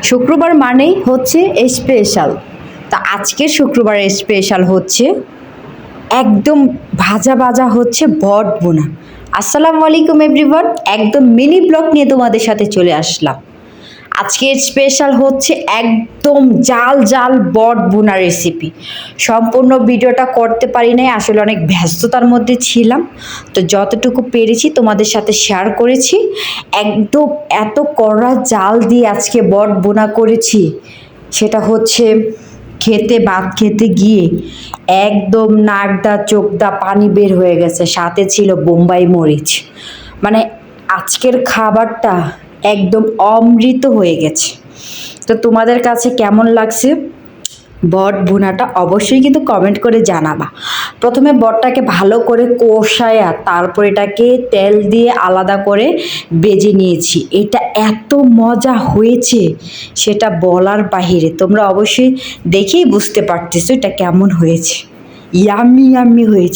শুক্রবার মানেই হচ্ছে স্পেশাল। তা আজকের শুক্রবারের স্পেশাল হচ্ছে একদম ভাজা ভাজা হচ্ছে বট বোনা। আসসালামু আলাইকুম এভরিওয়ান, একদম মিনি ব্লগ নিয়ে তোমাদের সাথে চলে আসলাম। আজকের স্পেশাল হচ্ছে একদম জাল জাল বট বোনা রেসিপি। সম্পূর্ণ ভিডিওটা করতে পারি নাই, আসলে অনেক ব্যস্ততার মধ্যে ছিলাম। তো যতটুকু পেরেছি তোমাদের সাথে শেয়ার করেছি। একদম এত কড়া জাল দিয়ে আজকে বট বোনা করেছি, সেটা হচ্ছে ভাত খেতে গিয়ে একদম নাকদা চোখদা পানি বের হয়ে গেছে, সাথে ছিল বোম্বাই মরিচ। মানে আজকের খাবারটা একদম অমৃত হয়ে গেছে। তো তোমাদের কাছে কেমন লাগছে বট ভুনাটা অবশ্যই কিন্তু কমেন্ট করে জানাবা। প্রথমে বটটাকে ভালো করে কষায়া তারপর এটাকে তেল দিয়ে আলাদা করে ভেজে নিয়েছি। এটা এত মজা হয়েছে সেটা বলার বাহিরে, তোমরা অবশ্যই দেখেই বুঝতে পারতেছো এটা কেমন হয়েছে। ইয়াম্মি ইয়াম্মি হয়েছে।